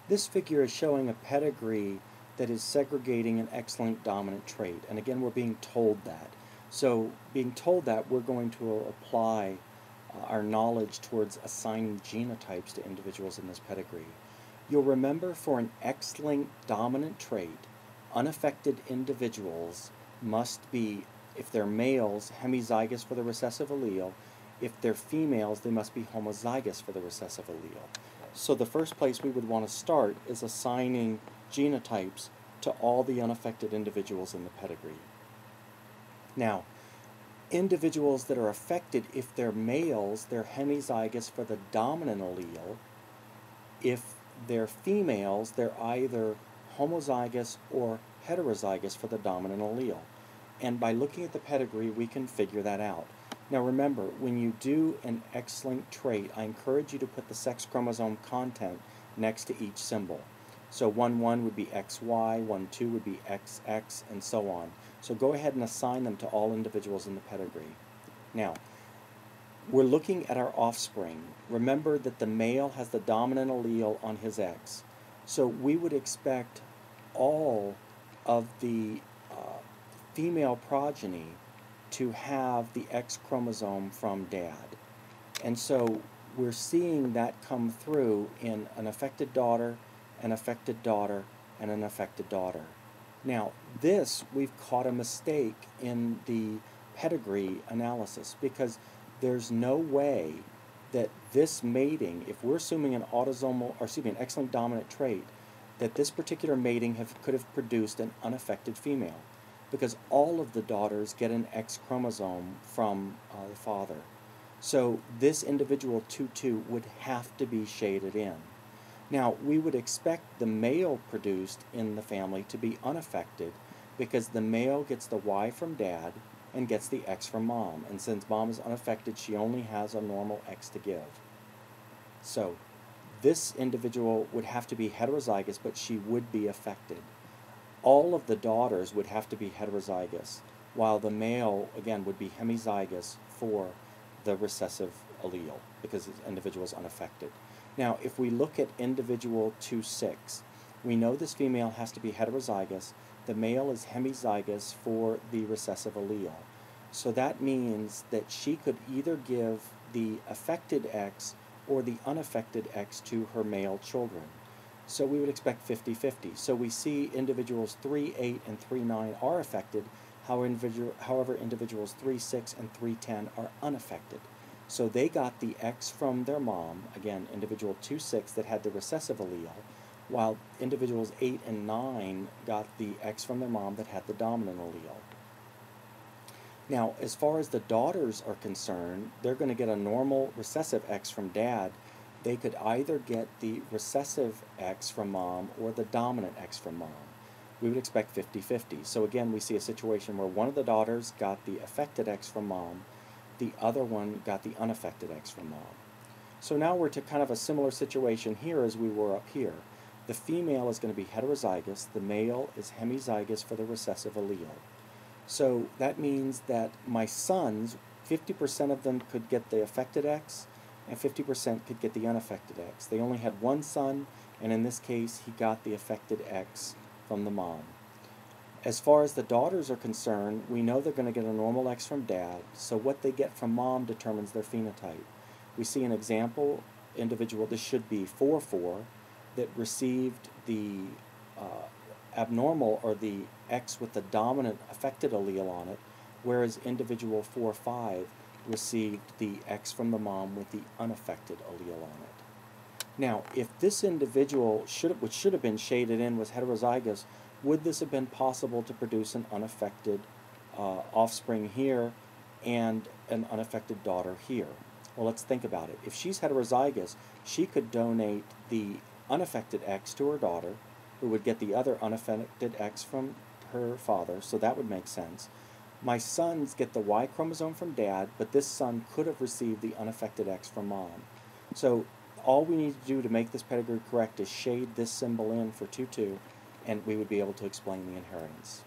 This figure is showing a pedigree that is segregating an X-linked dominant trait. And again, we're being told that. So being told that, we're going to apply our knowledge towards assigning genotypes to individuals in this pedigree. You'll remember for an X-linked dominant trait, unaffected individuals must be, if they're males, hemizygous for the recessive allele. If they're females, they must be homozygous for the recessive allele. So the first place we would want to start is assigning genotypes to all the unaffected individuals in the pedigree. Now, individuals that are affected, if they're males, they're hemizygous for the dominant allele. If they're females, they're either homozygous or heterozygous for the dominant allele. And by looking at the pedigree, we can figure that out. Now remember, when you do an X-linked trait, I encourage you to put the sex chromosome content next to each symbol. So 1-1 would be XY, 1-2 would be XX, and so on. So go ahead and assign them to all individuals in the pedigree. Now, we're looking at our offspring. Remember that the male has the dominant allele on his X. So we would expect all of the female progeny to have the X chromosome from dad. And so we're seeing that come through in an affected daughter, an affected daughter, and an affected daughter. Now, this, we've caught a mistake in the pedigree analysis because there's no way that this mating, if we're assuming an autosomal, or excuse me, an X-linked dominant trait, that this particular mating could have produced an unaffected female, because all of the daughters get an X chromosome from the father. So this individual 2-2 would have to be shaded in. Now, we would expect the male produced in the family to be unaffected because the male gets the Y from dad and gets the X from mom. And since mom is unaffected, she only has a normal X to give. So this individual would have to be heterozygous, but she would be affected. All of the daughters would have to be heterozygous, while the male, again, would be hemizygous for the recessive allele because the individual is unaffected. Now, if we look at individual 2-6, we know this female has to be heterozygous. The male is hemizygous for the recessive allele. So that means that she could either give the affected X or the unaffected X to her male children. So we would expect 50-50. So we see individuals 3-8 and 3-9 are affected, however individuals 3-6 and 3-10 are unaffected. So they got the X from their mom, again, individual 2-6 that had the recessive allele, while individuals 8 and 9 got the X from their mom that had the dominant allele. Now, as far as the daughters are concerned, they're going to get a normal recessive X from dad. They could either get the recessive X from mom or the dominant X from mom. We would expect 50-50. So again, we see a situation where one of the daughters got the affected X from mom, the other one got the unaffected X from mom. So now we're to kind of a similar situation here as we were up here. The female is going to be heterozygous, the male is hemizygous for the recessive allele. So that means that my sons, 50% of them could get the affected X, and 50% could get the unaffected X. They only had one son, and in this case, he got the affected X from the mom. As far as the daughters are concerned, we know they're going to get a normal X from dad, so what they get from mom determines their phenotype. We see an example individual, this should be 4-4, that received the abnormal, or the X with the dominant affected allele on it, whereas individual 4-5 received the X from the mom with the unaffected allele on it. Now, if this individual, which should have been shaded in, was heterozygous, would this have been possible to produce an unaffected offspring here and an unaffected daughter here? Well, let's think about it. If she's heterozygous, she could donate the unaffected X to her daughter, who would get the other unaffected X from her father, so that would make sense. My sons get the Y chromosome from dad, but this son could have received the unaffected X from mom. So all we need to do to make this pedigree correct is shade this symbol in for 2-2, and we would be able to explain the inheritance.